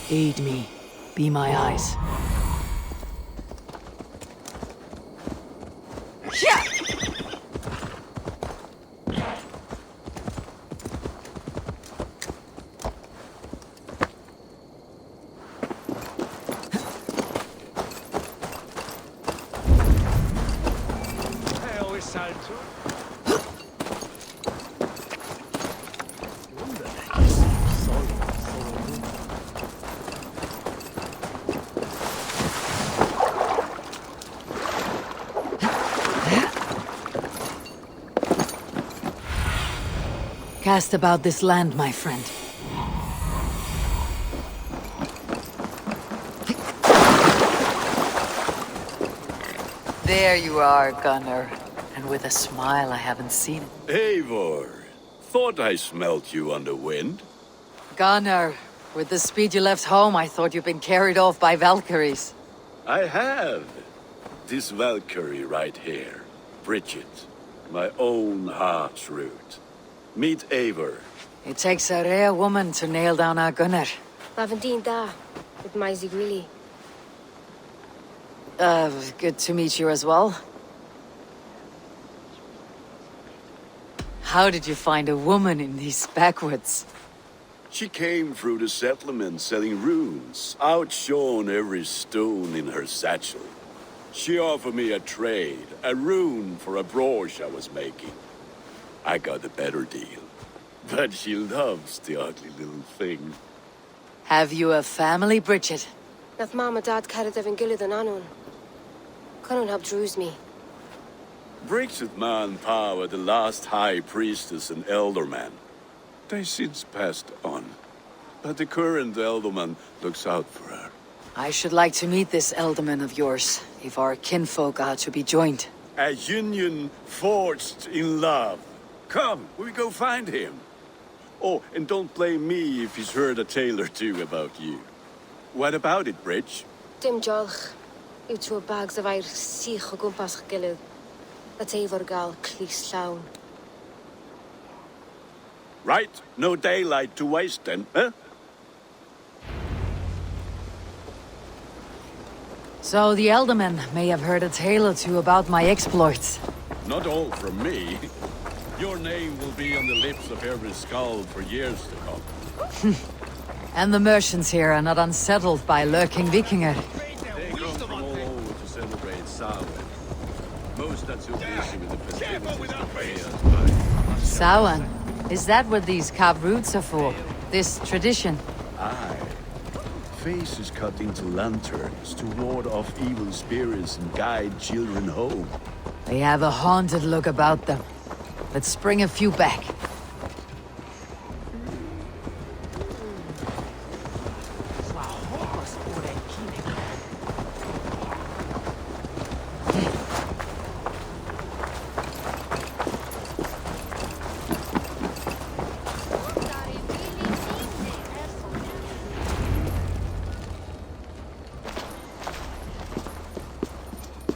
Aid me. Be my eyes. Yeah! Cast about this land, my friend. There you are, Gunnar. And with a smile I haven't seen it. Eivor, thought I smelt you on the wind. Gunnar, with the speed you left home, I thought you'd been carried off by Valkyries. I have. This Valkyrie right here. Bridget. My own heart's root. Meet Eivor. It takes a rare woman to nail down our Gunnar. Lavendine da, with my Zigrilli. Good to meet you as well. How did you find a woman in these backwoods? She came through the settlement selling runes, outshone every stone in her satchel. She offered me a trade, a rune for a brooch I was making. I got a better deal. But she loves the ugly little thing. Have you a family, Bridget? Nath mama dad carried Evan Gillid and Anun. Couldn't help drews me. Bridget manpower, the last high priestess and elderman. They since passed on. But the current elderman looks out for her. I should like to meet this elderman of yours, if our kinfolk are to be joined. A union forged in love. Come, we go find him. Oh, and don't blame me if he's heard a tale or two about you. What about it, Bridge? Dim jolch. You two bags of air sich o gwmpas Gillid. That's Eivor gal clis llawn. Right, no daylight to waste then, huh? So the elderman may have heard a tale or two about my exploits. Not all from me. Your name will be on the lips of every skull for years to come. And the merchants here are not unsettled by lurking Vikinger. They come from all over to celebrate Samhain. Most are too busy with the festivities to pay us back. Samhain? Is that what these carved roots are for? This tradition? Aye. Faces cut into lanterns to ward off evil spirits and guide children home. They have a haunted look about them. Let's bring a few back.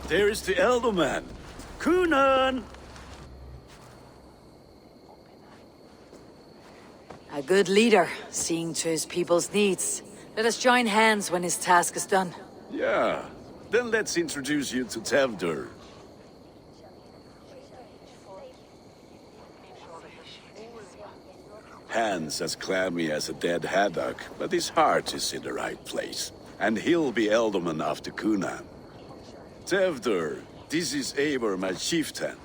There is the elderman. Kunan! A good leader, seeing to his people's needs. Let us join hands when his task is done. Yeah. Then let's introduce you to Tevdur. Hands as clammy as a dead haddock, but his heart is in the right place. And he'll be elderman after Kunan. Tevdur, this is Eivor, my chieftain.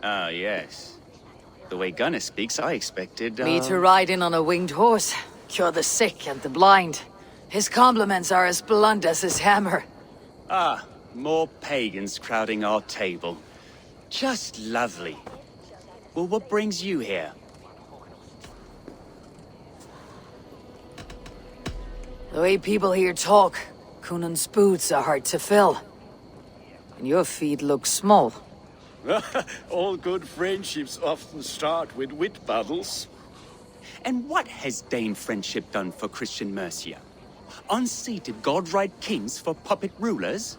Ah, yes. The way Gunnar speaks, I expected, Me to ride in on a winged horse, cure the sick and the blind. His compliments are as blunt as his hammer. Ah, more pagans crowding our table. Just lovely. Well, what brings you here? The way people here talk, Kunan's boots are hard to fill. And your feet look small. All good friendships often start with wit battles. And what has Dane friendship done for Christian Mercia? Unseated godright kings for puppet rulers?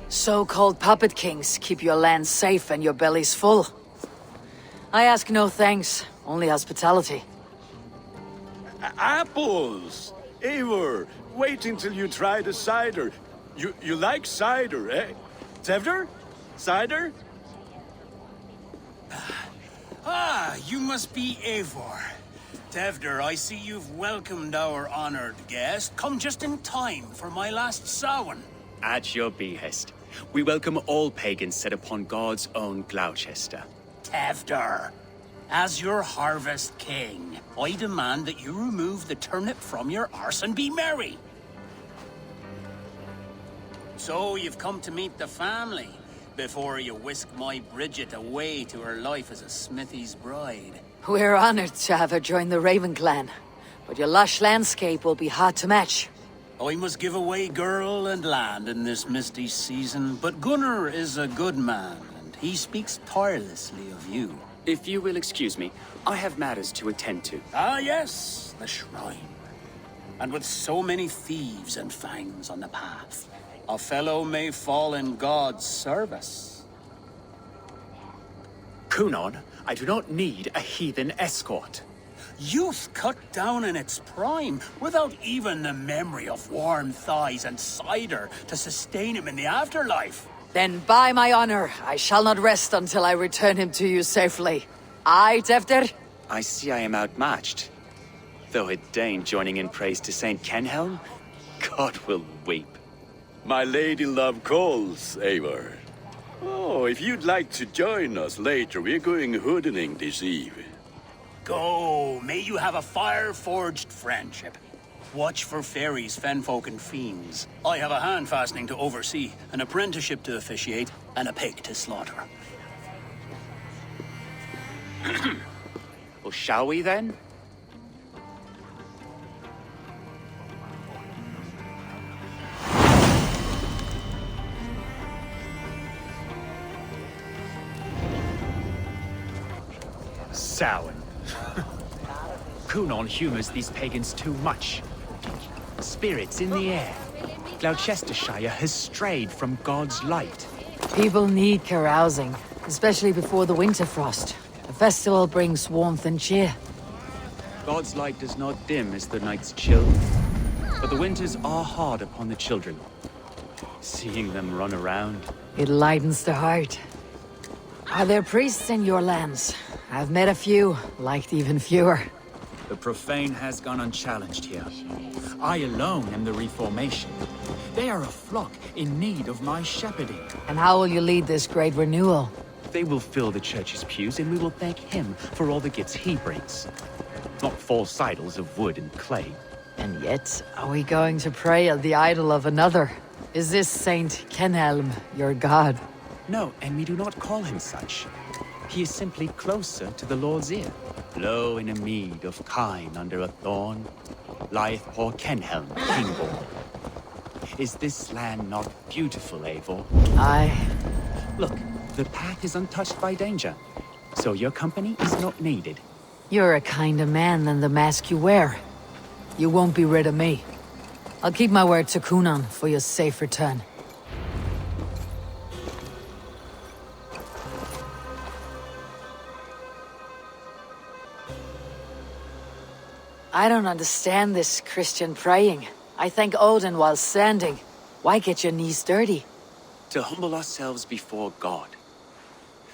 So-called puppet kings keep your lands safe and your bellies full. I ask no thanks, only hospitality. Apples! Eivor, wait until you try the cider. You like cider, eh? Tevder? Cider? Ah, you must be Eivor. Tevder, I see you've welcomed our honored guest. Come just in time for my last Samhain. At your behest. We welcome all pagans set upon God's own Gloucester. Tevder, as your harvest king, I demand that you remove the turnip from your arse and be merry. So you've come to meet the family before you whisk my Bridget away to her life as a smithy's bride. We're honored to have her join the Raven clan, but your lush landscape will be hard to match. I must give away girl and land in this misty season, but Gunnar is a good man, and he speaks tirelessly of you. If you will excuse me, I have matters to attend to. Ah yes, the shrine. And with so many thieves and fangs on the path, a fellow may fall in God's service. Kunon, I do not need a heathen escort. Youth cut down in its prime, without even the memory of warm thighs and cider to sustain him in the afterlife. Then by my honor, I shall not rest until I return him to you safely. Aye, Tevder? I see I am outmatched. Though a Dane joining in praise to Saint Kenhelm, God will weep. My lady love calls, Eivor. Oh, if you'd like to join us later, we're going hoodening this eve. Go, may you have a fire-forged friendship. Watch for fairies, fenfolk, and fiends. I have a hand fastening to oversee, an apprenticeship to officiate, and a pig to slaughter. Well, shall we then? Samhain. Kunon humors these pagans too much. Spirits in the air. Gloucestershire has strayed from God's light. People need carousing, especially before the winter frost. The festival brings warmth and cheer. God's light does not dim as the nights chill, but the winters are hard upon the children. Seeing them run around. It lightens the heart. Are there priests in your lands? I've met a few, liked even fewer. The profane has gone unchallenged here. I alone am the reformation. They are a flock in need of my shepherding. And how will you lead this great renewal? They will fill the church's pews, and we will thank him for all the gifts he brings. Not false idols of wood and clay. And yet, are we going to pray at the idol of another? Is this Saint Kenhelm your god? No, and we do not call him such. He is simply closer to the Lord's ear. Low in a mead of kine under a thorn, lieth poor Kenhelm, kingborn. Is this land not beautiful, Eivor? Aye. Look, the path is untouched by danger, so your company is not needed. You're a kinder man than the mask you wear. You won't be rid of me. I'll keep my word to Kunon for your safe return. I don't understand this Christian praying. I thank Odin while standing. Why get your knees dirty? To humble ourselves before God.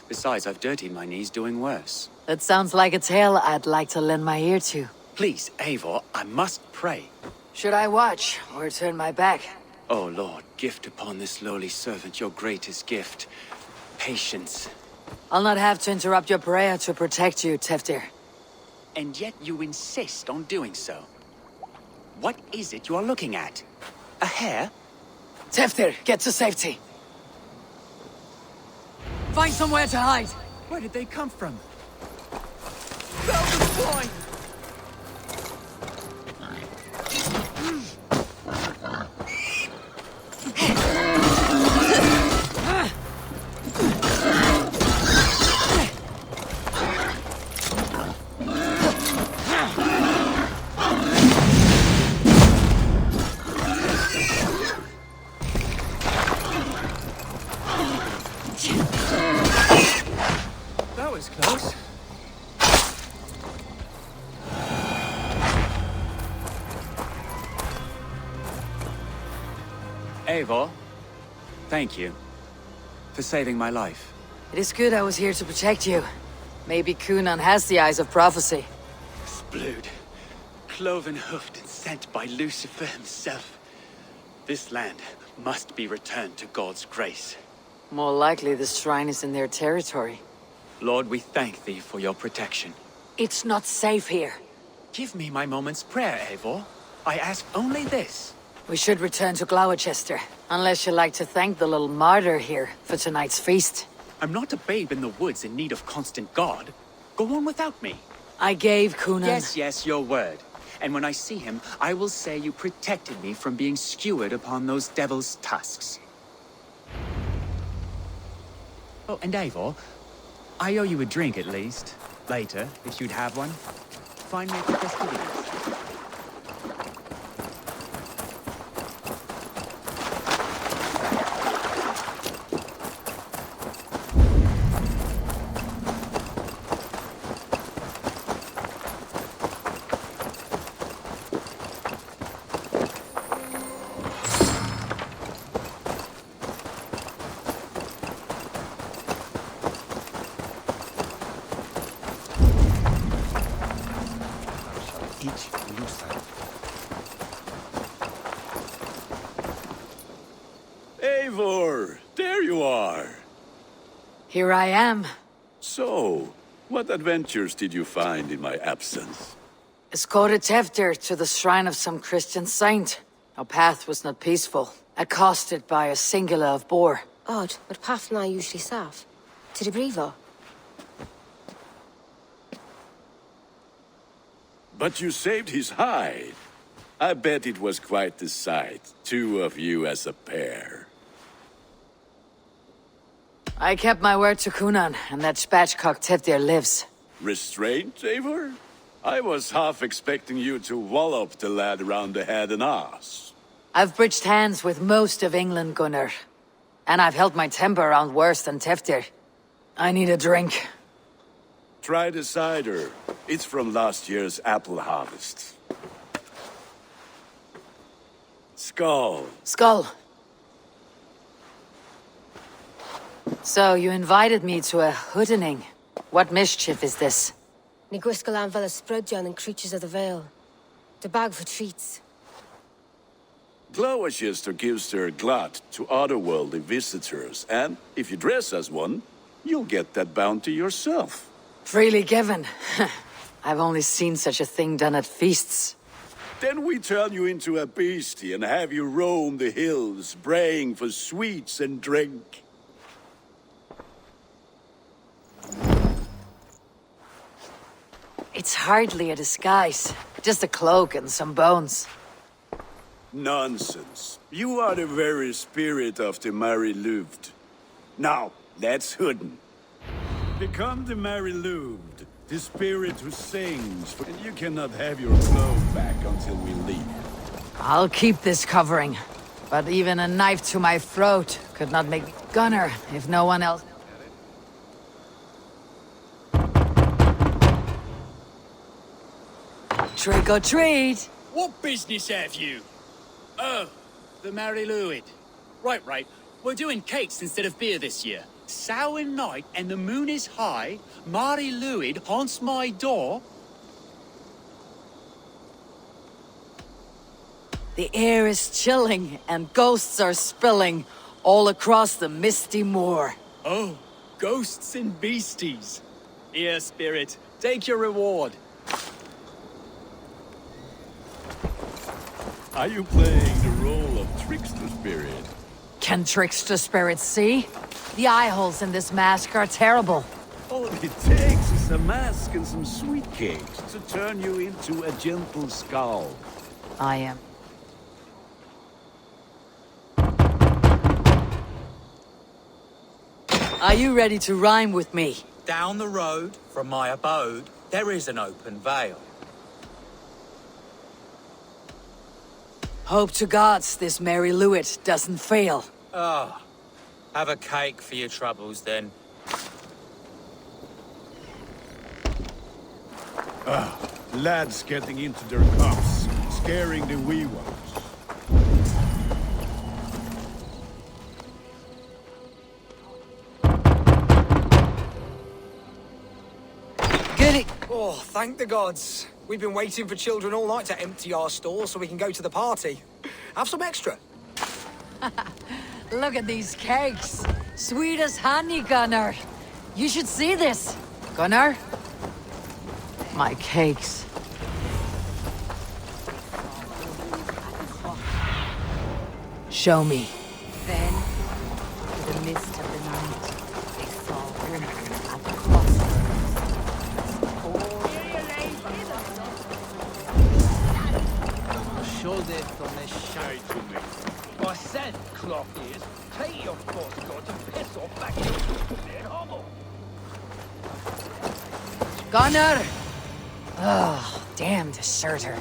Besides, I've dirtied my knees doing worse. That sounds like a tale I'd like to lend my ear to. Please, Eivor, I must pray. Should I watch or turn my back? Oh Lord, gift upon this lowly servant your greatest gift. Patience. I'll not have to interrupt your prayer to protect you, Teftir. And yet you insist on doing so. What is it you are looking at? A hare? Teftir, get to safety. Find somewhere to hide. Where did they come from? Eivor, thank you for saving my life. It is good I was here to protect you. Maybe Cunan has the eyes of prophecy. This blood, cloven-hoofed and sent by Lucifer himself. This land must be returned to God's grace. More likely the shrine is in their territory. Lord, we thank thee for your protection. It's not safe here. Give me my moment's prayer, Eivor. I ask only this. We should return to Gloucester, unless you like to thank the little martyr here for tonight's feast. I'm not a babe in the woods in need of constant guard. Go on without me. I gave Cunan... Yes, your word. And when I see him, I will say you protected me from being skewered upon those devil's tusks. Oh, and Eivor, I owe you a drink at least. Later, if you'd have one. Find me at the festivities. Eivor, there you are. Here I am. So, what adventures did you find in my absence? Escorted Tefter to the shrine of some Christian saint. Our path was not peaceful. Accosted by a singular of boar. Odd, but path na usually safe. To the Brevo. But you saved his hide. I bet it was quite the sight, two of you as a pair. I kept my word to Cunan, and that spatchcock Teftir lives. Restraint, Eivor? I was half expecting you to wallop the lad around the head and ass. I've bridged hands with most of England, Gunnar. And I've held my temper around worse than Teftir. I need a drink. Try the cider. It's from last year's apple harvest. Skull. Skull. So, you invited me to a hoodening. What mischief is this? Ni gwisgal an fel ysbrydion and creatures of the Vale. The bag for treats. Gloucester gives their glut to otherworldly visitors, and if you dress as one, you'll get that bounty yourself. Freely given. I've only seen such a thing done at feasts. Then we turn you into a beastie and have you roam the hills, braying for sweets and drink. It's hardly a disguise. Just a cloak and some bones. Nonsense. You are the very spirit of the Mary Louved. Now, let's hooden. Become the Mary Louved, the spirit who sings, and you cannot have your clothes back until we leave. I'll keep this covering. But even a knife to my throat could not make me Gunner if no one else... Trick or treat! What business have you? Oh, the Mary Louid. Right. We're doing cakes instead of beer this year. Samhain night and the moon is high. Mary Louid haunts my door. The air is chilling and ghosts are spilling all across the misty moor. Oh, ghosts and beasties. Here, spirit, take your reward. Are you playing the role of trickster spirit? Can trickster spirits see? The eye holes in this mask are terrible. All it takes is a mask and some sweet cakes to turn you into a gentle skull. I am. Are you ready to rhyme with me? Down the road from my abode, there is an open vale. Hope to gods this Mary Lewit doesn't fail. Ah, have a cake for your troubles then. Lads getting into their cups, scaring the wee ones. Oh, thank the gods. We've been waiting for children all night to empty our store so we can go to the party. Have some extra. Look at these cakes. Sweet as honey, Gunnar. You should see this. Gunnar? My cakes. Show me. Then, through the mist of the night, they saw a woman at the crossroads. Shoulder from a shy to me. I said, cloth ears, take your boss god to piss off back in your hovel. Gunnar! Oh, damn deserter.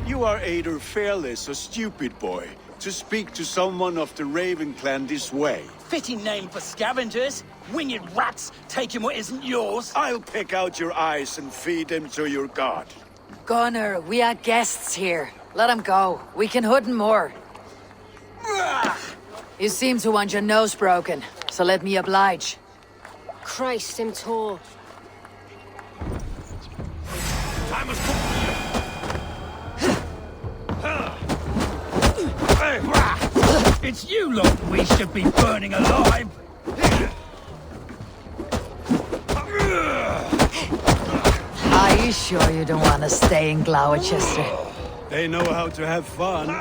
You are either fearless or stupid, boy, to speak to someone of the Raven clan this way. Fitting name for scavengers. Winged rats taking what isn't yours. I'll pick out your eyes and feed them to your god. Gunnar, we are guests here. Let him go. We can hood more. You seem to want your nose broken, so let me oblige. Christ, him tall. Time has come. It's you lot we should be burning alive! Are you sure you don't want to stay in Gloucester? They know how to have fun.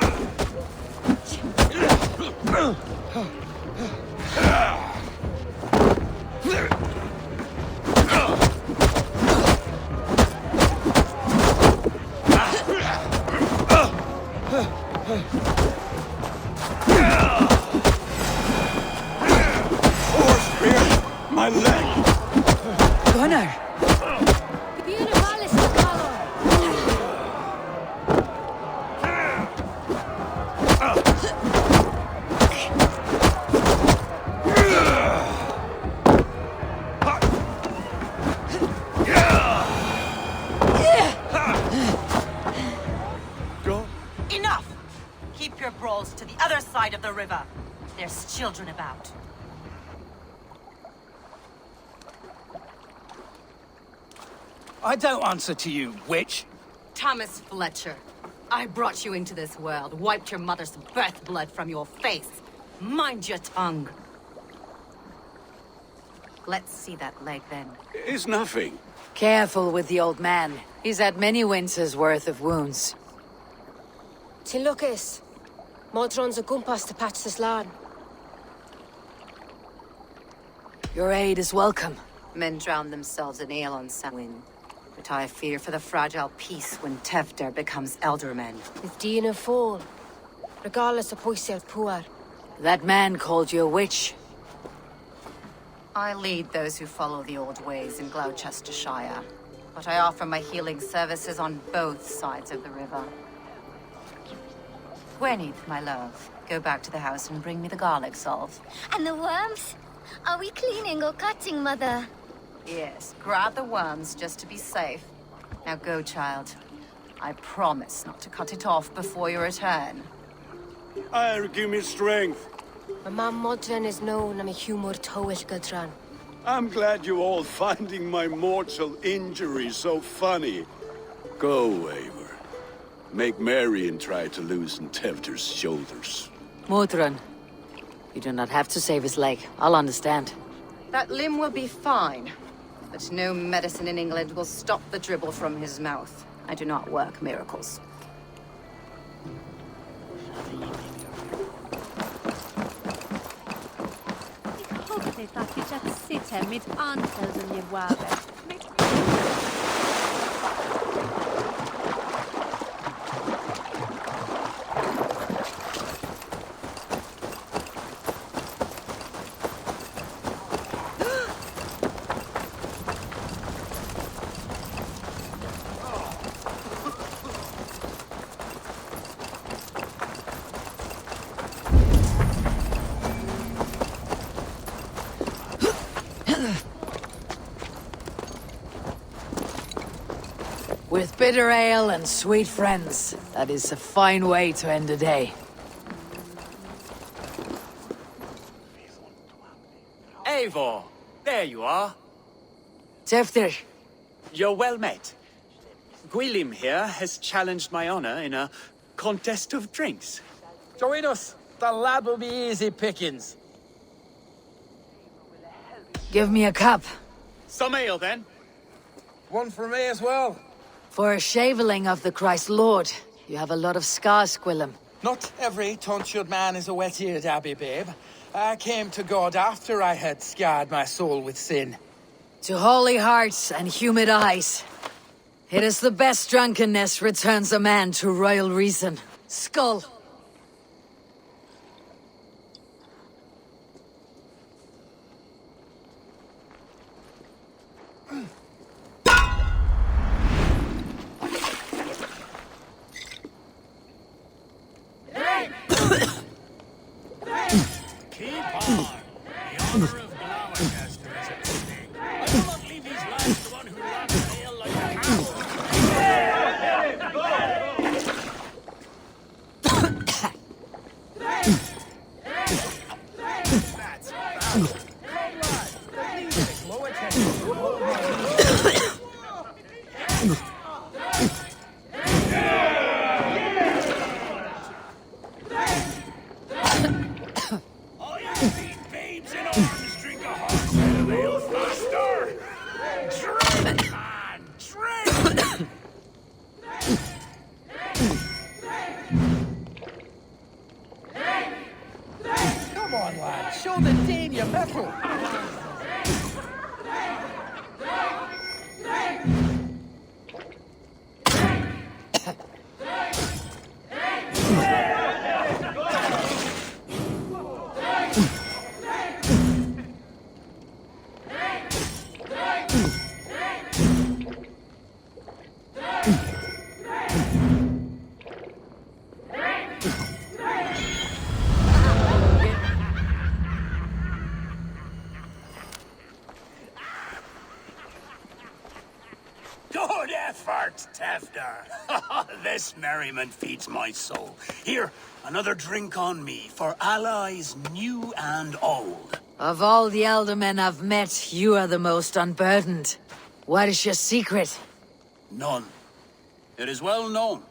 My leg! Gunnar! Enough! Keep your brawls to the other side of the river. There's children about. I don't answer to you, witch. Thomas Fletcher, I brought you into this world, wiped your mother's birth blood from your face. Mind your tongue. Let's see that leg then. It's nothing. Careful with the old man. He's had many winters' worth of wounds. Till Lucas. Modron's a gumpas to patch this land. Your aid is welcome. Men drown themselves in ale on Samhain. But I fear for the fragile peace when Tevder becomes eldermen. If Dina fall, regardless of Poisel Puar. That man called you a witch. I lead those who follow the old ways in Gloucestershire, but I offer my healing services on both sides of the river. Gwyneth, my love, go back to the house and bring me the garlic salve. And the worms? Are we cleaning or cutting, Mother? Yes, grab the worms just to be safe. Now go, child. I promise not to cut it off before your return. Give me strength. My mam Modron is known am a humor towish gadran. I'm glad you all finding my mortal injury so funny. Go, Eivor. Make merry and try to loosen Tevder's shoulders. Modron, you do not have to save his leg. I'll understand. That limb will be fine, but no medicine in England will stop the dribble from his mouth. I do not work miracles. Hopefully that you just sit here with answers in your world. With bitter ale and sweet friends, that is a fine way to end a day. Eivor, there you are. Tefter, You're well met. Gwilym here has challenged my honor in a contest of drinks. Join us. The lad will be easy pickings. give me a cup. Some ale, then. One for me as well. For a shaveling of the Christ Lord, you have a lot of scars, Gwilym. Not every tonsured man is a wet-eared abbey, babe. I came to God after I had scarred my soul with sin. To holy hearts and humid eyes. It is the best drunkenness returns a man to royal reason. Skull. Keep on. The honor of Gloucester is at stake. I will not leave these lads to one who laps ale like a cow. That's foul. Come, lad. The music, low attention. I have seen babes in arms drink a horse of ale faster. Drink, man, drink! Come on, lad. Show the Dane your mettle. Good effort, Tefter. This merriment feeds my soul. Here, another drink on me for allies new and old. Of all the elder men I've met, you are the most unburdened. What is your secret? None. It is well known.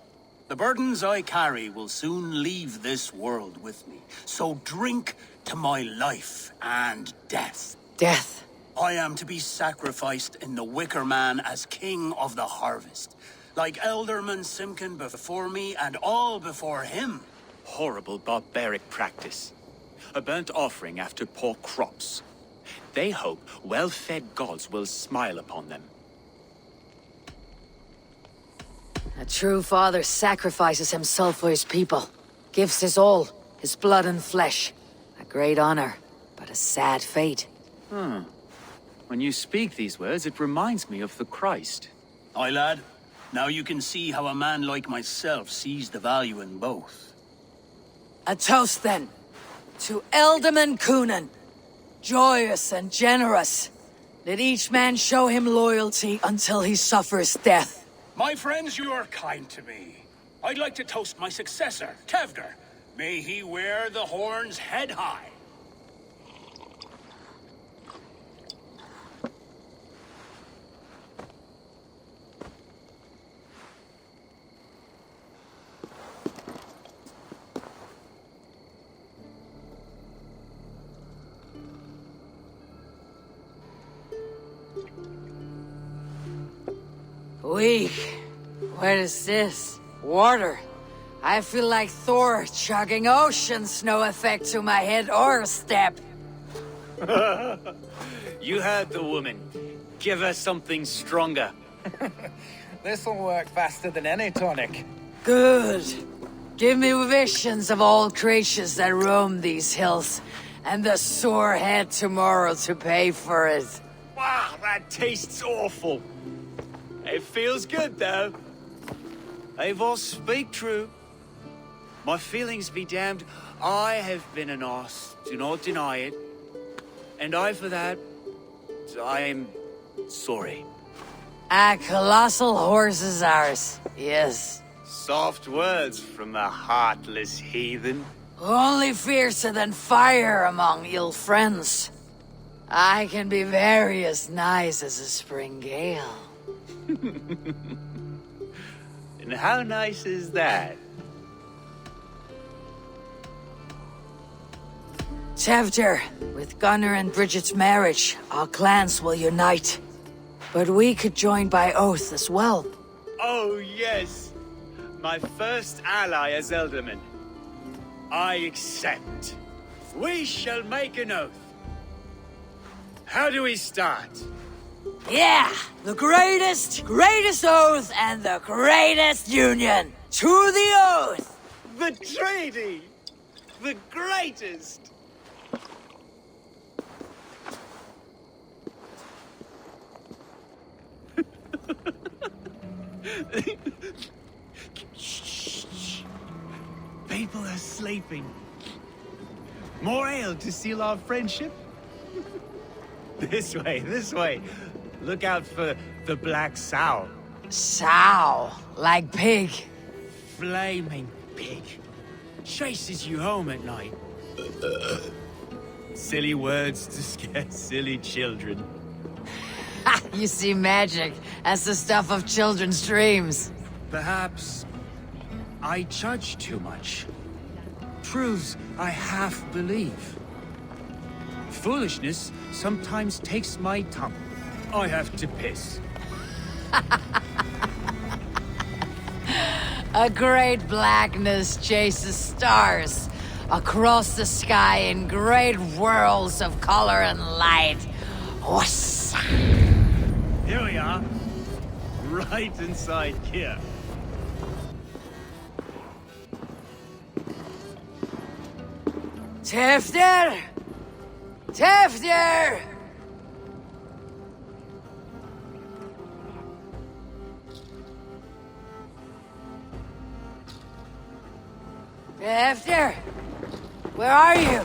The burdens I carry will soon leave this world with me. So drink to my life and death. Death. I am to be sacrificed in the Wicker Man as king of the harvest. Like Elderman Simkin before me and all before him. Horrible barbaric practice. A burnt offering after poor crops. They hope well-fed gods will smile upon them. A true father sacrifices himself for his people. Gives his all, his blood and flesh. A great honor, but a sad fate. When you speak these words, it reminds me of the Christ. Aye, lad. Now you can see how a man like myself sees the value in both. A toast, then, to Elderman Coonan. Joyous and generous. Let each man show him loyalty until he suffers death. My friends, you are kind to me. I'd like to toast my successor, Tevder. May he wear the horns head high. Weak. What is this? Water. I feel like Thor chugging oceans, no effect to my head or step. You heard the woman. Give her something stronger. This'll work faster than any tonic. Good. Give me visions of all creatures that roam these hills, and the sore head tomorrow to pay for it. Wow, that tastes awful. It feels good, though. Eivor, speak true. My feelings be damned. I have been an arse. Do not deny it. And I, for that, I am sorry. A colossal horse is ours, yes. Soft words from the heartless heathen. Only fiercer than fire among ill friends. I can be very as nice as a spring gale. And how nice is that? Tevdir, with Gunnar and Bridget's marriage, our clans will unite. But we could join by oath as well. Oh, yes. My first ally as Elderman. I accept. We shall make an oath. How do we start? Yeah! The greatest oath and the greatest union! To the oath! The treaty! The greatest! Shh. People are sleeping. More ale to seal our friendship? This way. Look out for the black sow. Sow, like pig. Flaming pig. Chases you home at night. Silly words to scare silly children. You see magic as the stuff of children's dreams. Perhaps I judge too much. Truths I half believe. Foolishness sometimes takes my tongue. I have to piss. A great blackness chases stars across the sky in great whirls of color and light. Whoosh. Here we are. Right inside here. Tevdir! Tevdir! Tevdir! Where are you?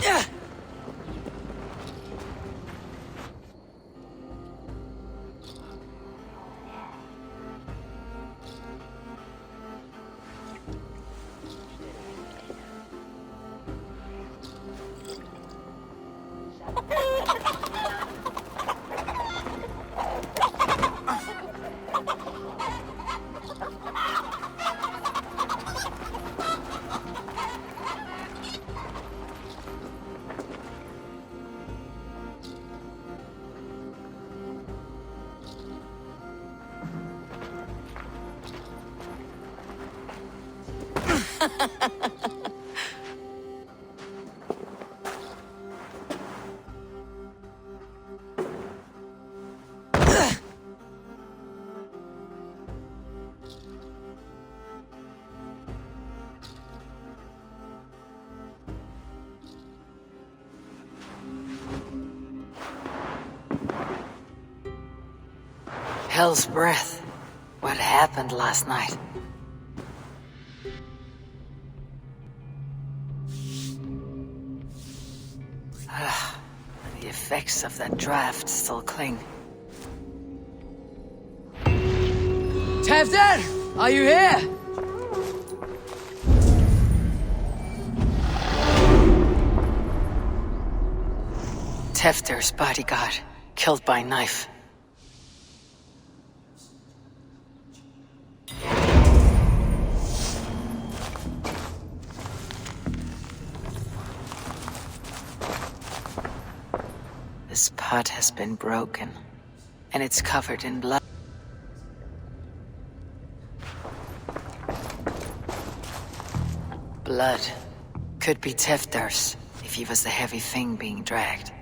Hell's breath. What happened last night? The effects of that draft still cling. Tevdir! Are you here? Tevdir's bodyguard, killed by knife. This pot has been broken, and it's covered in blood. Blood. Could be Tevdir's, if he was the heavy thing being dragged.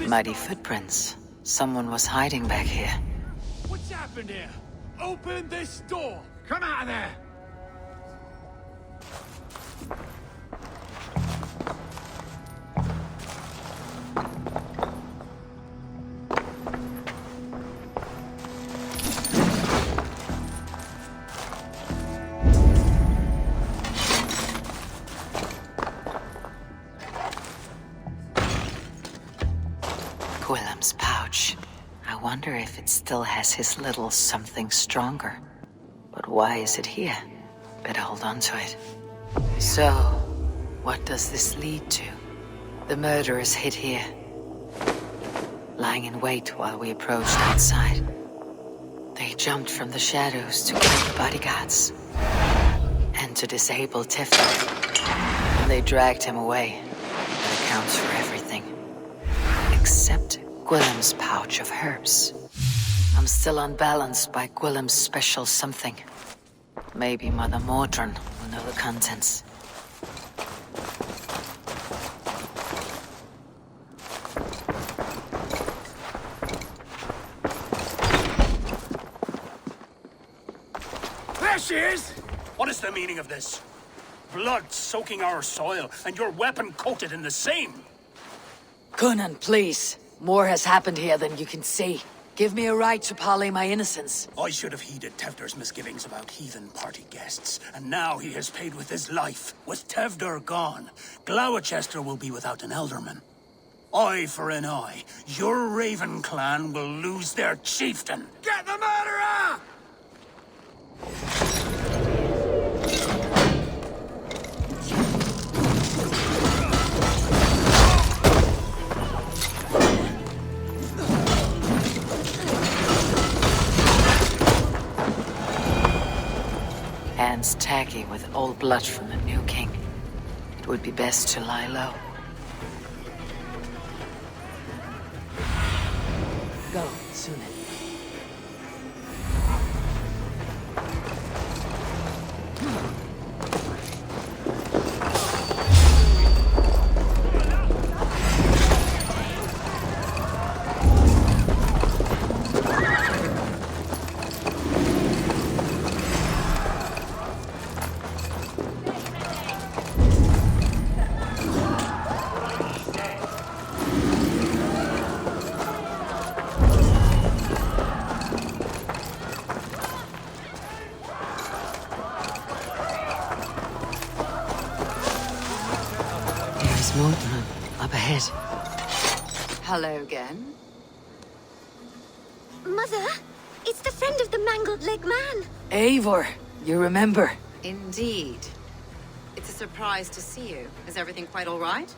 Muddy footprints. Someone was hiding back here. What's happened here? Open this door! Come out of there! Gwillem's pouch. I wonder if it still has his little something stronger. But why is it here? Better hold on to it. So, what does this lead to? The murderers hid here, lying in wait while we approached outside. They jumped from the shadows to kill the bodyguards and to disable Tifter. And they dragged him away. That accounts for everything. Except Gwillem's pouch of herbs. I'm still unbalanced by Gwillem's special something. Maybe Mother Mordran will know the contents. There she is! What is the meaning of this? Blood soaking our soil, and your weapon coated in the same! Coonan, please. More has happened here than you can see. Give me a right to parley my innocence. I should have heeded Tevder's misgivings about heathen party guests, and now he has paid with his life. With Tevder gone, Gloucester will be without an elderman. Eye for an eye, your Raven clan will lose their chieftain. Get the murderer! Hands tacky with old blood from the new king. It would be best to lie low. Go, Sunan. Up ahead. Hello again. Mother, it's the friend of the mangled leg man. Eivor, you remember? Indeed. It's a surprise to see you. Is everything quite all right?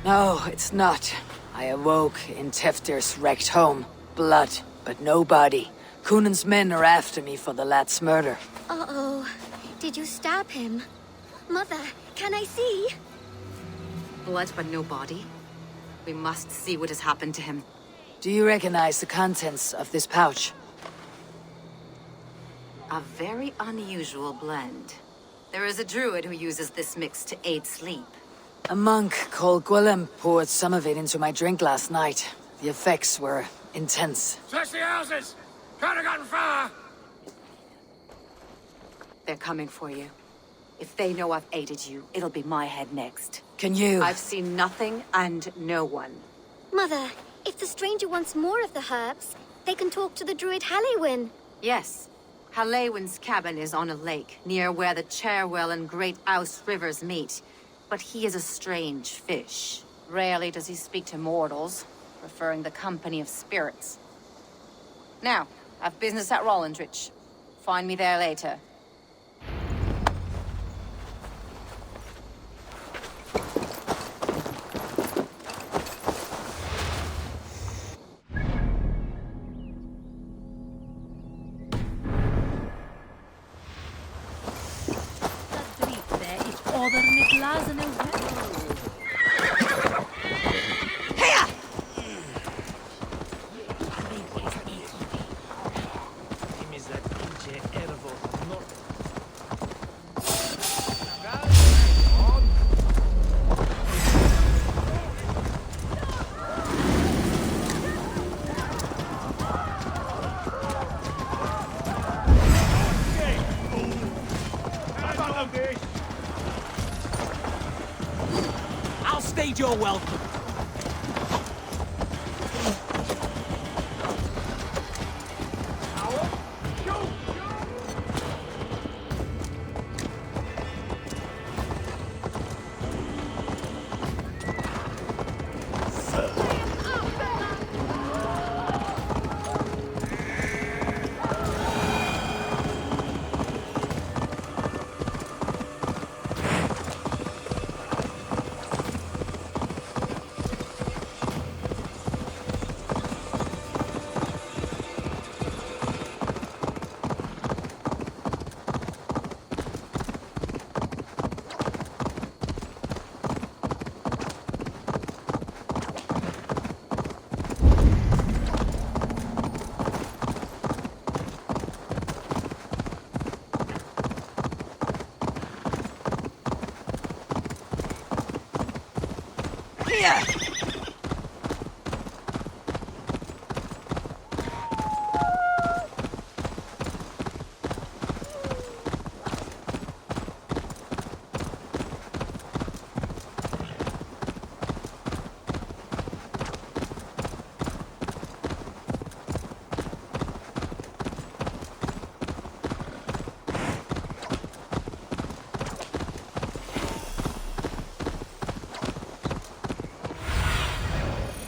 No, it's not. I awoke in Tefter's wrecked home. Blood, but no body. Coonan's men are after me for the lad's murder. Uh-oh. Did you stab him? Mother, can I see? Blood but no body? We must see what has happened to him. Do you recognize the contents of this pouch? A very unusual blend. There is a druid who uses this mix to aid sleep. A monk called Gwillem poured some of it into my drink last night. The effects were intense. Search the houses! Can't have gotten far! They're coming for you. If they know I've aided you, it'll be my head next. Can you? I've seen nothing and no one. Mother, if the stranger wants more of the herbs, they can talk to the druid Halewyn. Yes. Halewyn's cabin is on a lake, near where the Cherwell and Great Ouse rivers meet. But he is a strange fish. Rarely does he speak to mortals, preferring the company of spirits. Now, I've business at Rollindrich. Find me there later. and you're welcome.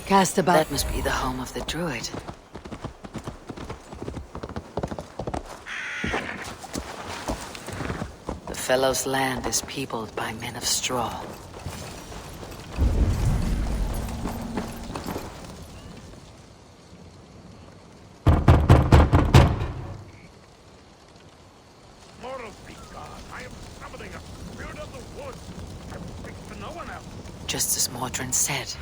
Cast about. That must be the home of the druid. The fellow's land is peopled by men of straw. Mortals be God, I am summoning a spirit of the woods. I will speak to no one else. Just as Mordrin said.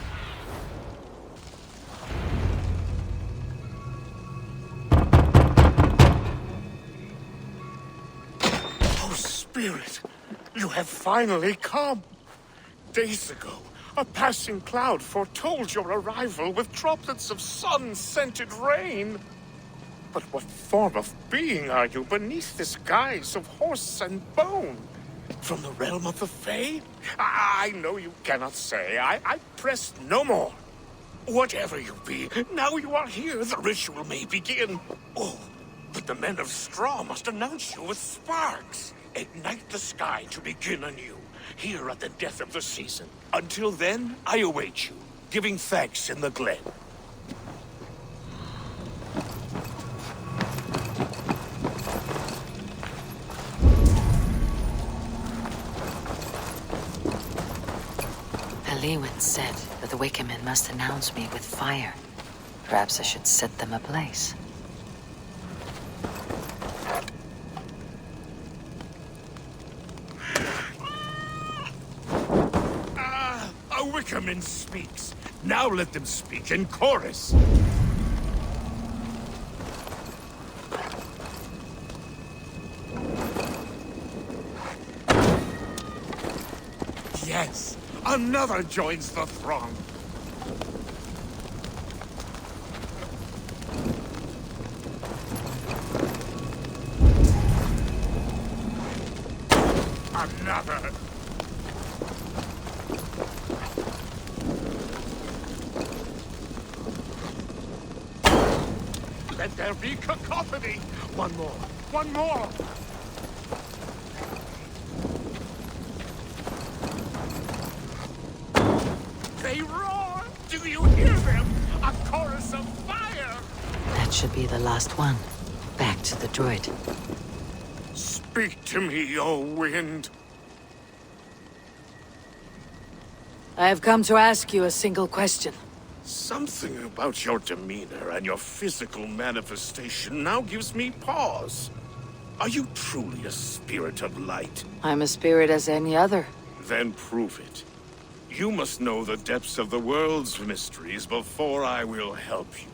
Spirit, you have finally come. Days ago, a passing cloud foretold your arrival with droplets of sun-scented rain. But what form of being are you beneath this guise of horse and bone? From the realm of the Fae? I know you cannot say. I press no more. Whatever you be, now you are here, the ritual may begin. Oh, but the men of straw must announce you with sparks. Ignite the sky to begin anew, here at the death of the season. Until then, I await you, giving thanks in the glen. Lewin said that the Wickermen must announce me with fire. Perhaps I should set them ablaze. A Wickerman speaks. Now let them speak in chorus. Yes, another joins the throng. Another. Let there be cacophony. One more. One more. They roar! Do you hear them? A chorus of fire! That should be the last one. Back to the droid. Speak to me, O wind. I have come to ask you a single question. Something about your demeanor and your physical manifestation now gives me pause. Are you truly a spirit of light? I'm a spirit as any other. Then prove it. You must know the depths of the world's mysteries before I will help you.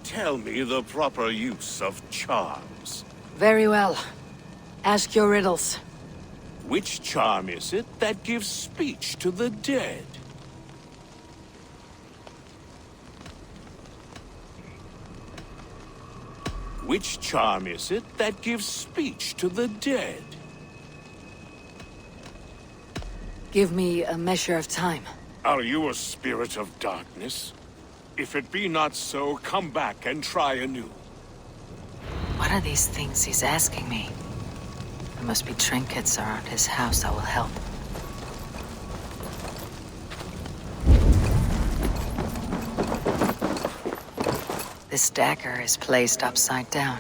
Tell me the proper use of charms. Very well. Ask your riddles. Which charm is it that gives speech to the dead? Which charm is it that gives speech to the dead? Give me a measure of time. Are you a spirit of darkness? If it be not so, come back and try anew. What are these things he's asking me? There must be trinkets around his house that will help. This dagger is placed upside down.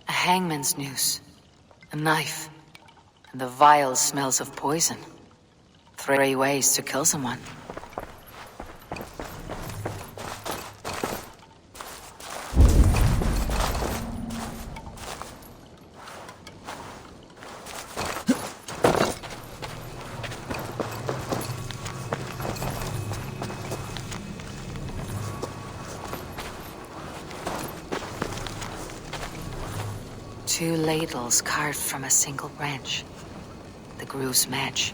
A hangman's noose, a knife, and the vile smells of poison. 3 ways to kill someone. Two ladles carved from a single branch. The grooves match.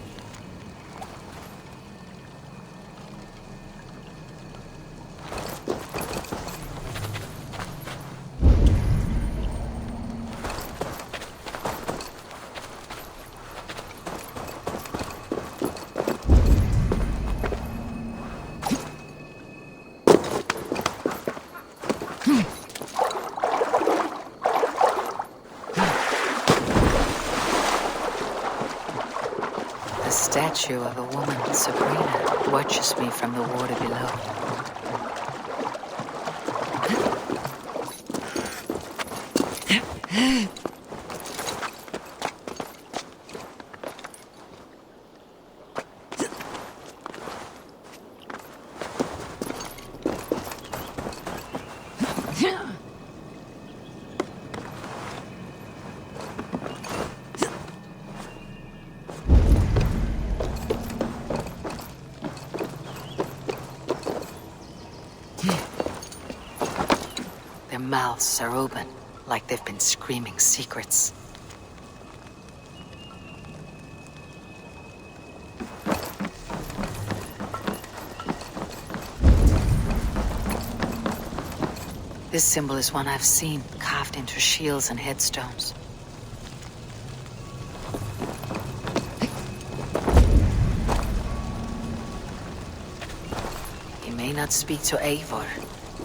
The statue of a woman, Sabrina, watches me from the water below. Their mouths are open, like they've been screaming secrets. This symbol is one I've seen, carved into shields and headstones. He may not speak to Eivor,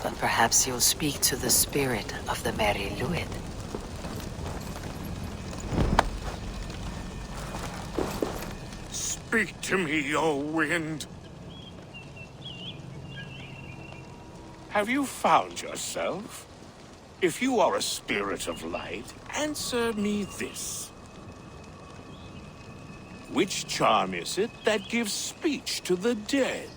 but perhaps he'll speak to the spirit of the Merry Luid. Speak to me, O wind. Have you found yourself? If you are a spirit of light, answer me this. Which charm is it that gives speech to the dead?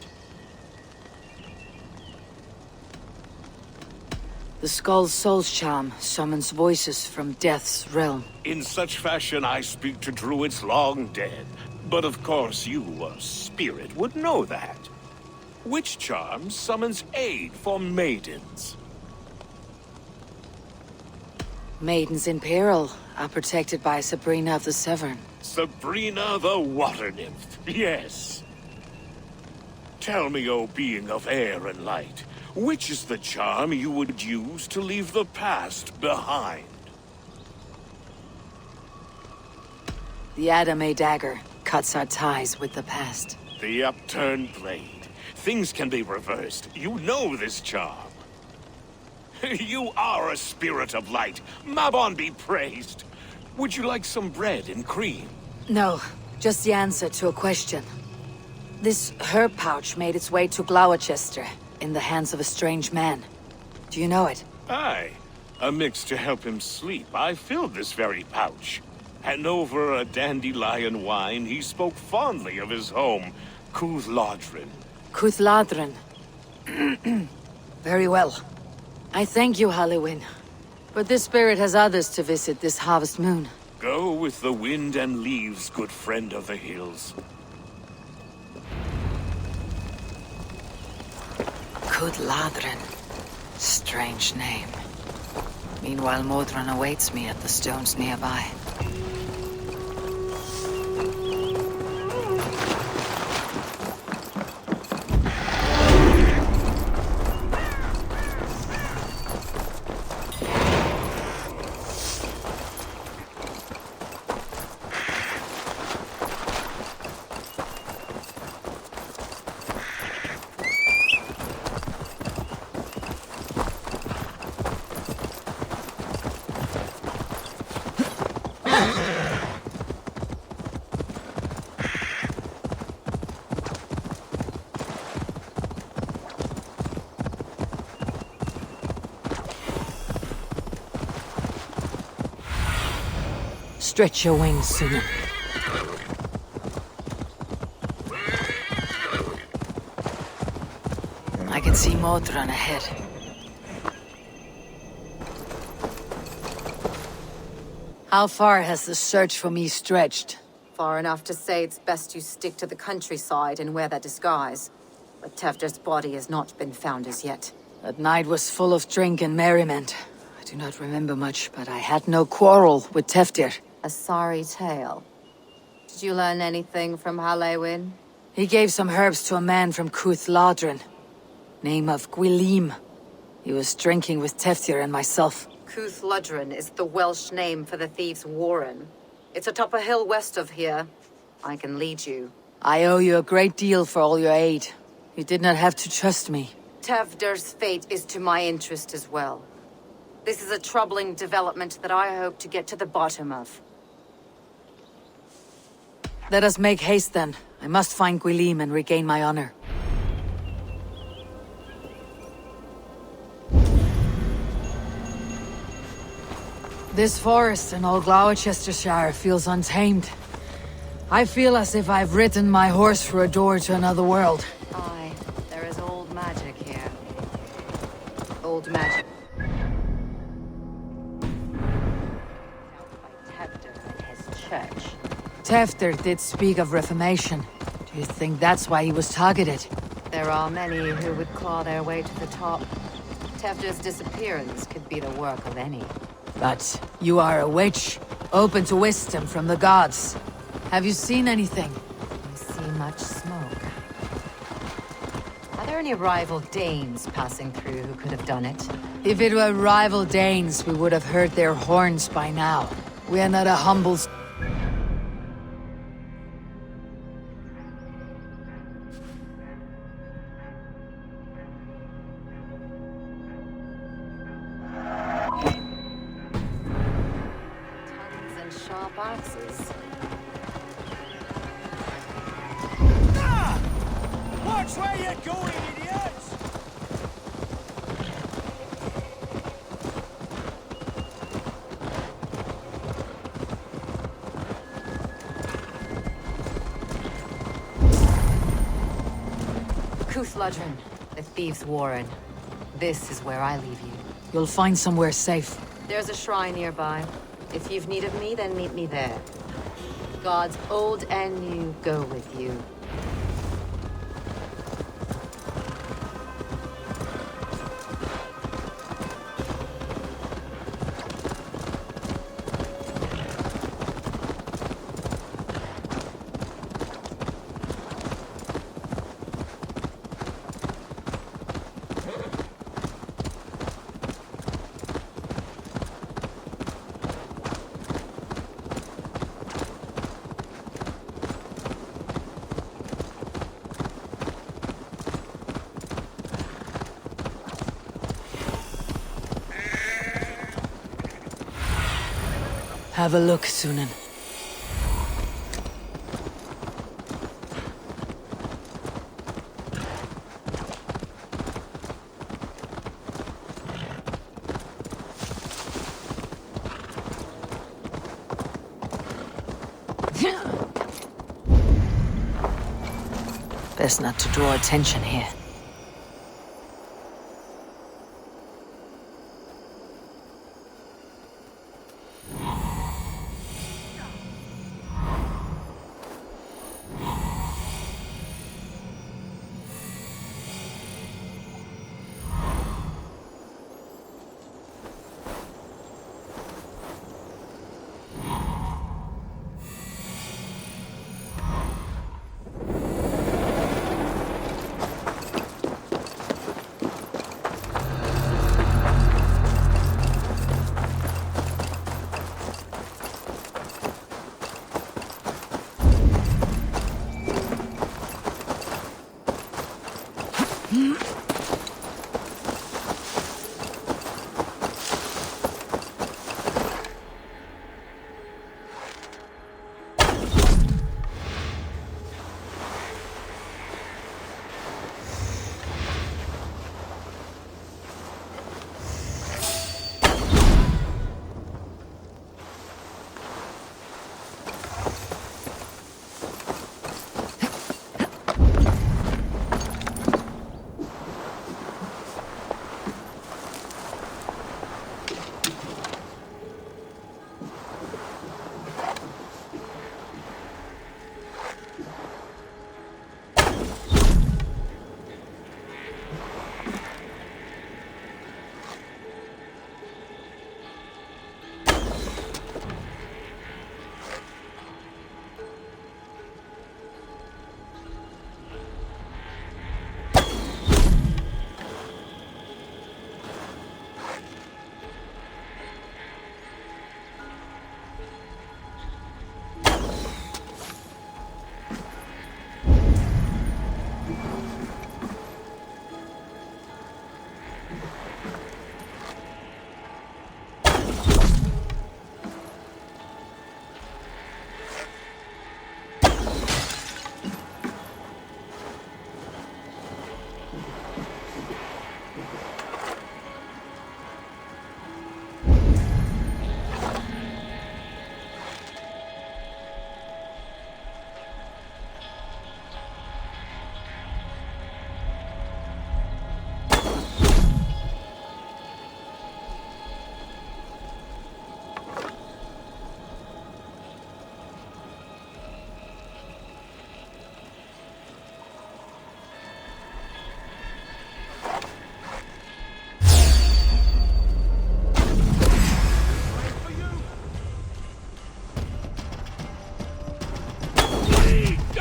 The Skull's Soul's charm summons voices from Death's realm. In such fashion I speak to druids long dead. But of course you, a spirit, would know that. Which charm summons aid for maidens? Maidens in peril are protected by Sabrina of the Severn. Sabrina the water nymph, yes. Tell me, O being of air and light, which is the charm you would use to leave the past behind? The Adame dagger cuts our ties with the past. The upturned blade. Things can be reversed. You know this charm. You are a spirit of light. Mabon be praised. Would you like some bread and cream? No, just the answer to a question. This herb pouch made its way to Gloucester in the hands of a strange man. Do you know it? Aye. A mix to help him sleep. I filled this very pouch. And over a dandelion wine, he spoke fondly of his home, Cuthladrin. Cuthladrin. Very well. I thank you, Halliwyn. But this spirit has others to visit this harvest moon. Go with the wind and leaves, good friend of the hills. Cuthladrin. Strange name. Meanwhile, Modron awaits me at the stones nearby. Stretch your wings, Sunan. I can see Modron ahead. How far has the search for me stretched? Far enough to say it's best you stick to the countryside and wear that disguise. But Tefder's body has not been found as yet. That night was full of drink and merriment. I do not remember much, but I had no quarrel with Tefdir. A sorry tale. Did you learn anything from Halewin? He gave some herbs to a man from Cuth Ladrin. Name of Gwilim. He was drinking with Tefdir and myself. Cuth Ladrin is the Welsh name for the thieves' warren. It's atop a hill west of here. I can lead you. I owe you a great deal for all your aid. You did not have to trust me. Tefder's fate is to my interest as well. This is a troubling development that I hope to get to the bottom of. Let us make haste then. I must find Gwilim and regain my honor. This forest in all Gloucestershire feels untamed. I feel as if I've ridden my horse through a door to another world. Aye, there is old magic here. Old magic. By Tefder and his church. Tefder did speak of reformation. Do you think that's why he was targeted? There are many who would claw their way to the top. Tefder's disappearance could be the work of any. But you are a witch, open to wisdom from the gods. Have you seen anything? I see much smoke. Are there any rival Danes passing through who could have done it? If it were rival Danes, we would have heard their horns by now. We are not a humble... Axes. Watch where you're going, idiots! Cuth Ladrin, the thieves' warren. This is where I leave you. You'll find somewhere safe. There's a shrine nearby. If you've need of me, then meet me there. Gods old and new go with you. Have a look, Sunan. Best not to draw attention here.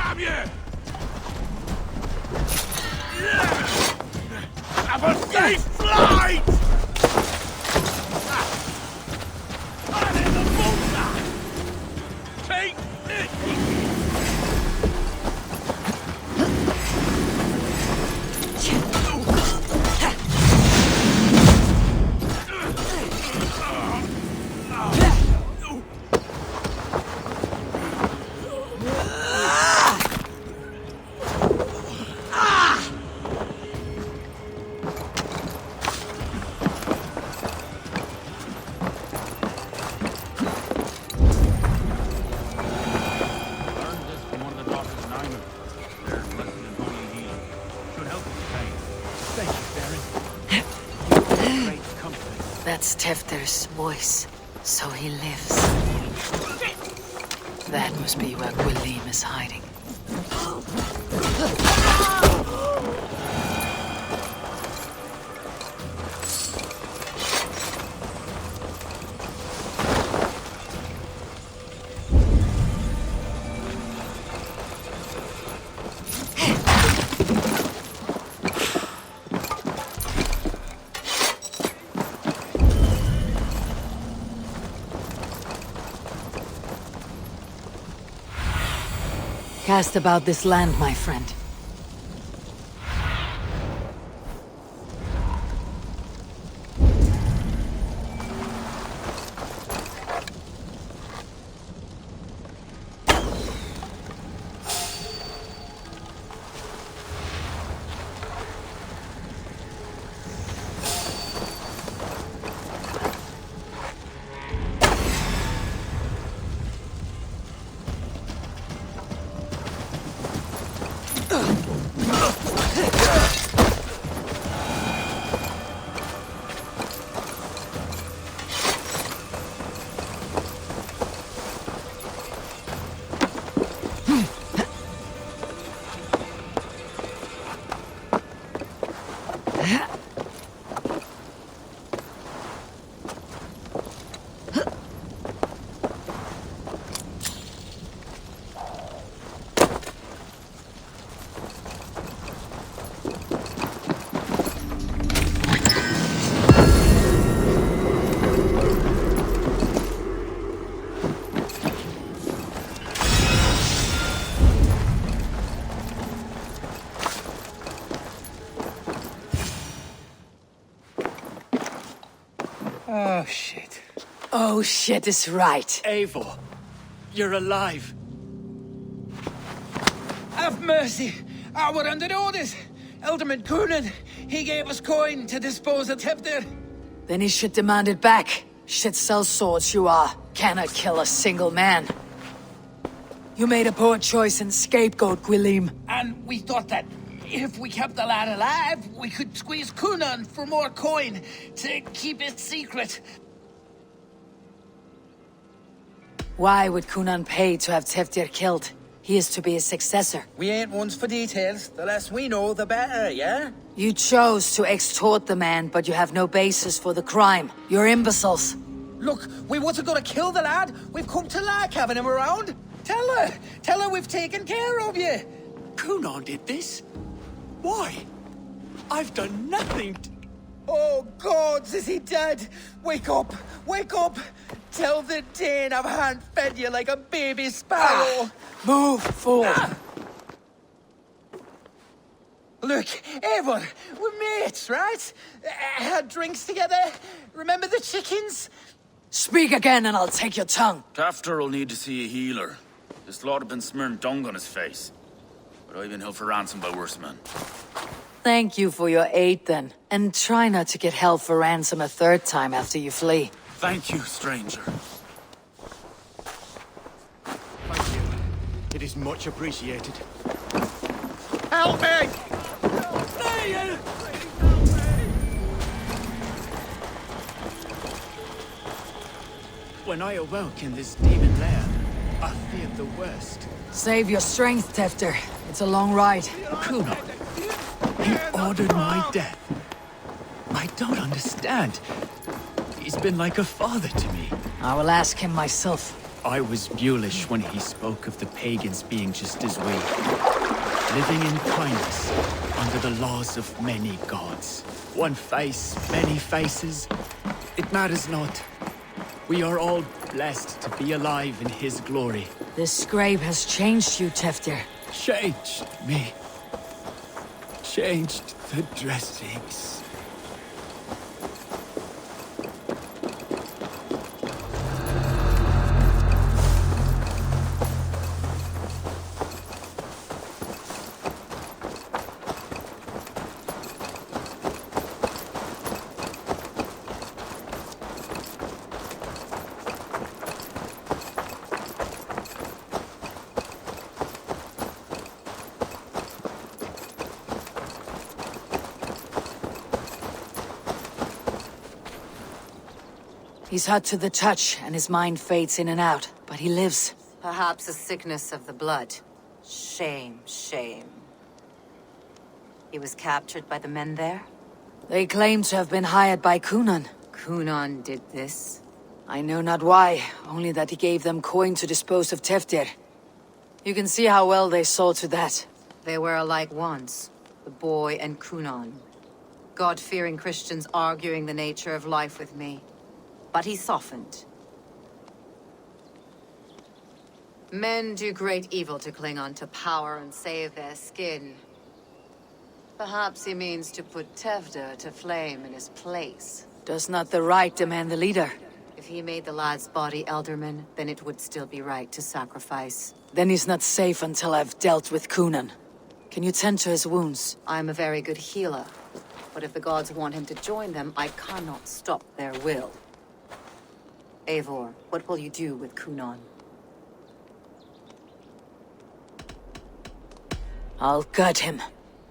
Damn you! Have a safe flight! I'm in the bullseye! Take this! That's Tefter's voice, so he lives. That must be where Gwilym is hiding. Cast about this land, my friend. Oh, shit. Oh, shit is right. Eivor, you're alive. Have mercy. We're under orders. Alderman Coonan, he gave us coin to dispose of Tefter. Then he should demand it back. Shit sells swords you are. Cannot kill a single man. You made a poor choice in scapegoat, Gwilym. And we thought that if we kept the lad alive, we could squeeze Coonan for more coin to keep it secret. Why would Coonan pay to have Teftir killed? He is to be his successor. We ain't ones for details. The less we know, the better, yeah? You chose to extort the man, but you have no basis for the crime. You're imbeciles. Look, we wasn't gonna kill the lad. We've come to like having him around. Tell her we've taken care of you. Coonan did this? Why? I've done nothing. Oh, gods, is he dead? Wake up! Wake up! Tell the Dane I've hand-fed you like a baby sparrow. Move, fool. Look, Eivor, we're mates, right? Had drinks together. Remember the chickens? Speak again and I'll take your tongue. Tafter will need to see a healer. This lord have been smearing dung on his face. But I've been held for ransom by worse men. Thank you for your aid then. And try not to get held for ransom a third time after you flee. Thank you, stranger. Thank you. It is much appreciated. Help me! When I awoke in this demon lair, I feared the worst. Save your strength, Tefter. It's a long ride. Coonan, he ordered my death. I don't understand. He's been like a father to me. I will ask him myself. I was mulish when he spoke of the pagans being just as we, living in kindness under the laws of many gods. One face, many faces. It matters not. We are all blessed to be alive in his glory. This scribe has changed you, Teftir. Changed me. Changed the dressings. He's hot to the touch, and his mind fades in and out, but he lives. Perhaps a sickness of the blood. Shame, shame. He was captured by the men there? They claim to have been hired by Kunan. Kunan did this? I know not why, only that he gave them coin to dispose of Teftir. You can see how well they saw to that. They were alike once, the boy and Kunan. God-fearing Christians arguing the nature of life with me. But he softened. Men do great evil to cling on to power and save their skin. Perhaps he means to put Teftir to flame in his place. Does not the right demand the leader? If he made the lad's body Elderman, then it would still be right to sacrifice. Then he's not safe until I've dealt with Kunan. Can you tend to his wounds? I'm a very good healer. But if the gods want him to join them, I cannot stop their will. Eivor, what will you do with Kunan? I'll gut him.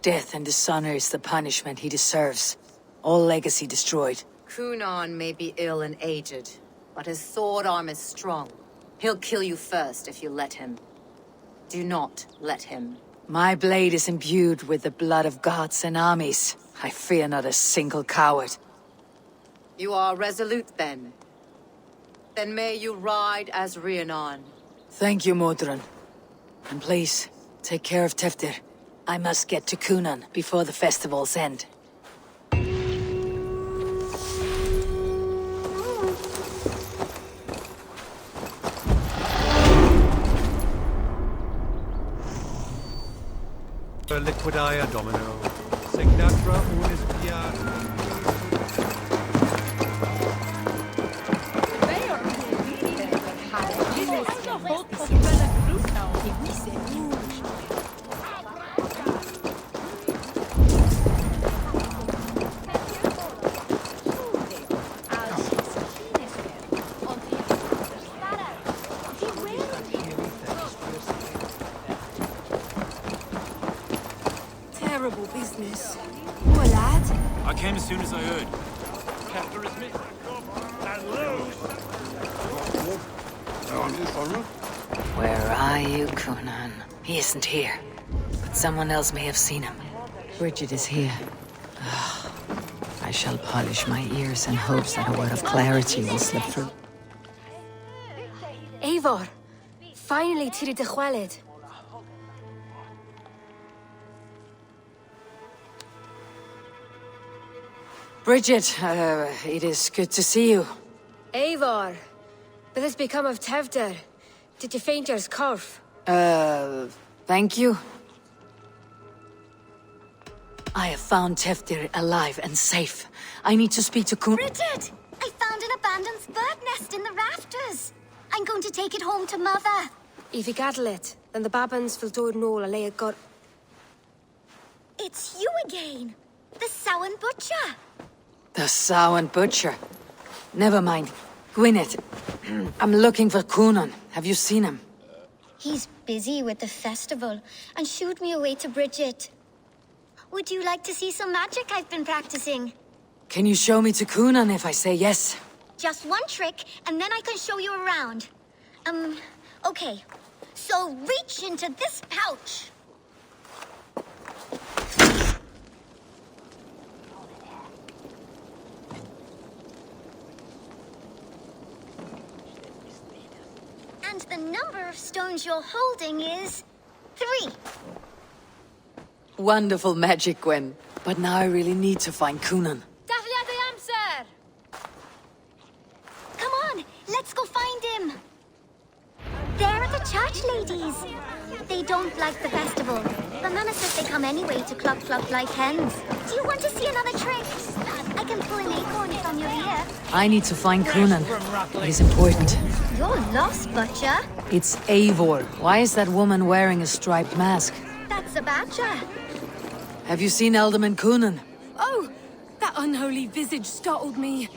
Death and dishonor is the punishment he deserves. All legacy destroyed. Kunan may be ill and aged, but his sword arm is strong. He'll kill you first if you let him. Do not let him. My blade is imbued with the blood of gods and armies. I fear not a single coward. You are resolute, then. Then may you ride as Rhiannon. Thank you, Modron. And please, take care of Teftir. I must get to Kunan before the festival's end. Liquidaya Domino. Signatra unis pia. Terrible business. Poor lad. I came as soon as I heard. Captor is missing. And loose. Where are you, Kunan? He isn't here. But someone else may have seen him. Bridget is here. I shall polish my ears in hopes that a word of clarity will slip through. Eivor, finally tiri de chwaled. Bridget, it is good to see you. Eivor, what has become of Teftir? Did you faint your scarf? Thank you. I have found Teftir alive and safe. I need to speak to Kun- Bridget! I found an abandoned bird nest in the rafters. I'm going to take it home to Mother. If you gaddle it, then the babans will do it all a got. It's you again. The Sowan Butcher. The Sowan Butcher. Never mind. Gwyneth, I'm looking for Kunan. Have you seen him? He's busy with the festival and shooed me away to Bridget. Would you like to see some magic I've been practicing? Can you show me to Kunan if I say yes? Just one trick, and then I can show you around. Okay. So reach into this pouch. the number of stones you're holding is 3. Wonderful magic, Gwen. But now I really need to find Coonan. Come on, let's go find him. They're the church ladies. They don't like the festival. But Nana says they come anyway to cluck cluck like hens. Do you want to see another trick? I can pull an acorn from your ear. I need to find Coonan. It is important. You're lost, Butcher. It's Eivor. Why is that woman wearing a striped mask? That's a badger. Have you seen Alderman Coonan? Oh, that unholy visage startled me.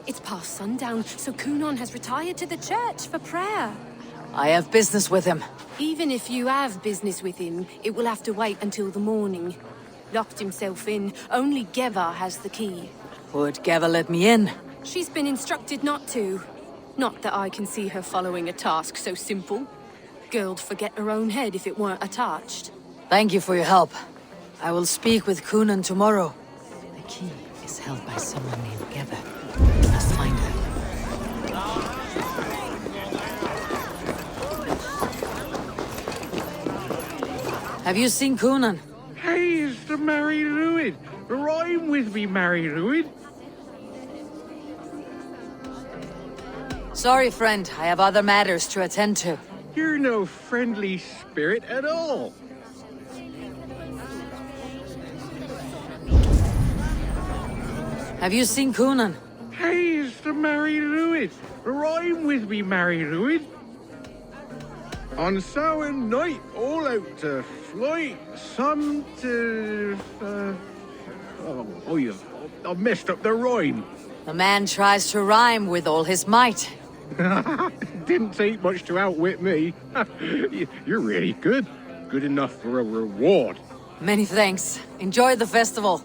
It's past sundown, so Coonan has retired to the church for prayer. I have business with him. Even if you have business with him, it will have to wait until the morning. Locked himself in. Only Geva has the key. Would Geva let me in? She's been instructed not to. Not that I can see her following a task so simple. Girl'd forget her own head if it weren't attached. Thank you for your help. I will speak with Coonan tomorrow. The key is held by someone named Geva. We must find her. Have you seen Coonan? Hey, it's the Mary Lewid. Rhyme with me, Mary Lewid. Sorry, friend. I have other matters to attend to. You're no friendly spirit at all. Have you seen Coonan? Hey, it's the Mary Lewid. Rhyme with me, Mary Lewid. On Samhain night, all out to flight, some to... I've messed up the rhyme. The man tries to rhyme with all his might. Didn't take much to outwit me. You're really good. Good enough for a reward. Many thanks. Enjoy the festival.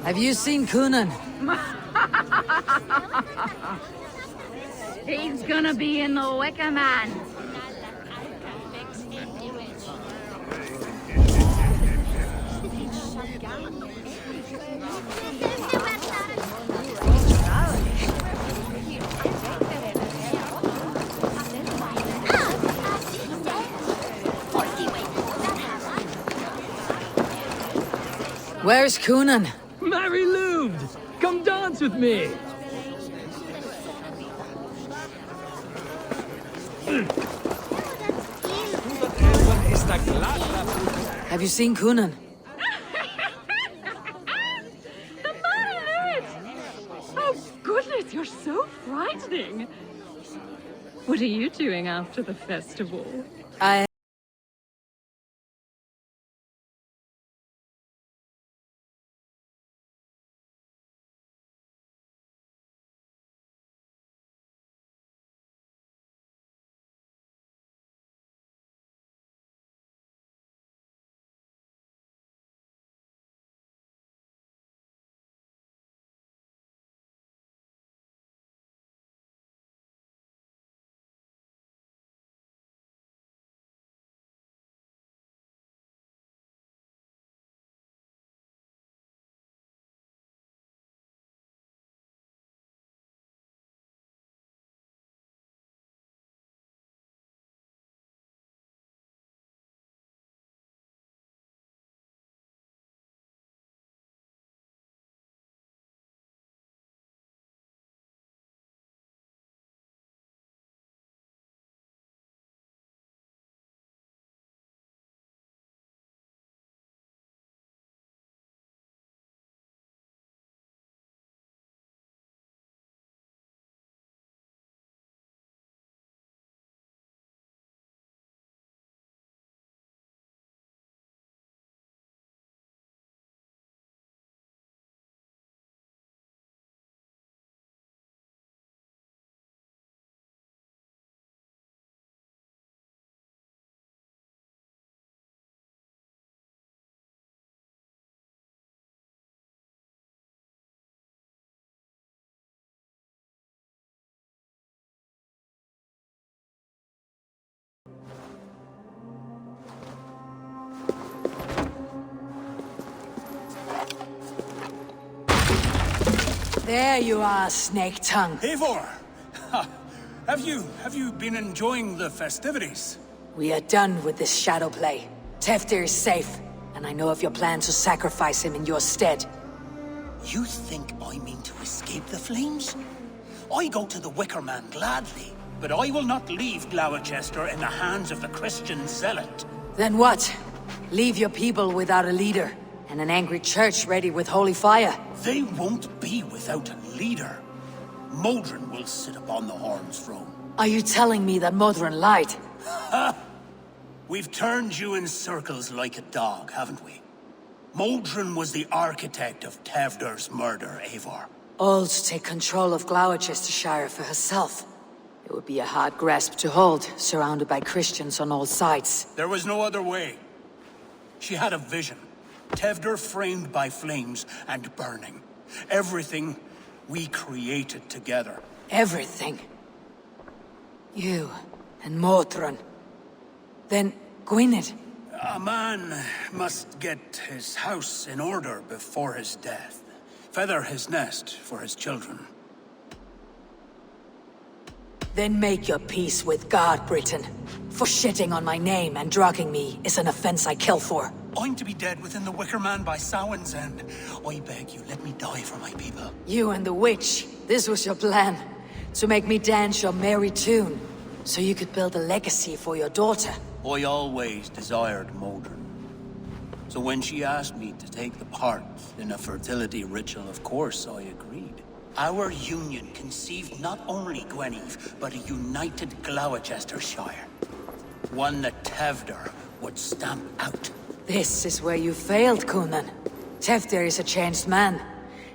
Have you seen Coonan? He's gonna be in the Wicker Man. Where's Coonan? Mary Lubed! Come dance with me! Have you seen Coonan? Oh, goodness, you're so frightening. What are you doing after the festival? I There you are, snake tongue. Eivor! Ha. Have you been enjoying the festivities? We are done with this shadow play. Teftir is safe, and I know of your plan to sacrifice him in your stead. You think I mean to escape the flames? I go to the Wicker Man gladly, but I will not leave Gloucester in the hands of the Christian zealot. Then what? Leave your people without a leader, and an angry church ready with holy fire? They won't be without a leader. Modron will sit upon the Horn's throne. Are you telling me that Modron lied? Ha! We've turned you in circles like a dog, haven't we? Modron was the architect of Tevder's murder, Eivor. All to take control of Gloucestershire for herself. It would be a hard grasp to hold, surrounded by Christians on all sides. There was no other way. She had a vision. Tevder framed by flames and burning. Everything we created together. Everything? You and Modron. Then Gwynedd. A man must get his house in order before his death. Feather his nest for his children. Then make your peace with God, Britain. For shitting on my name and drugging me is an offense I kill for. I'm to be dead within the Wicker Man by Samhain's end. I beg you, let me die for my people. You and the witch, this was your plan. To make me dance your merry tune. So you could build a legacy for your daughter. I always desired Modron. So when she asked me to take the part in a fertility ritual, of course I agreed. Our union conceived not only Gweneve, but a united Gloucestershire. One that Tevder would stamp out. This is where you failed, Coonan. Teftir is a changed man.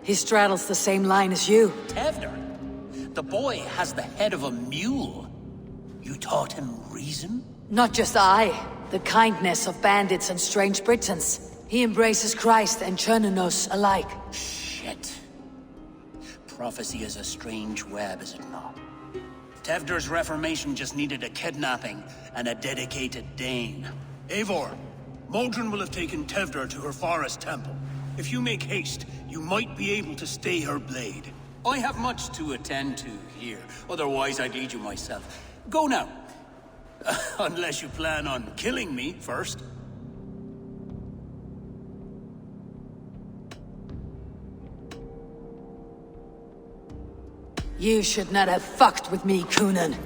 He straddles the same line as you. Tevder? The boy has the head of a mule. You taught him reason? Not just I. The kindness of bandits and strange Britons. He embraces Christ and Chernonos alike. Shit. Prophecy is a strange web, is it not? Tevder's reformation just needed a kidnapping and a dedicated Dane. Eivor, Modron will have taken Tevder to her forest temple. If you make haste, you might be able to stay her blade. I have much to attend to here, otherwise I'd lead you myself. Go now. Unless you plan on killing me first. You should not have fucked with me, Coonan.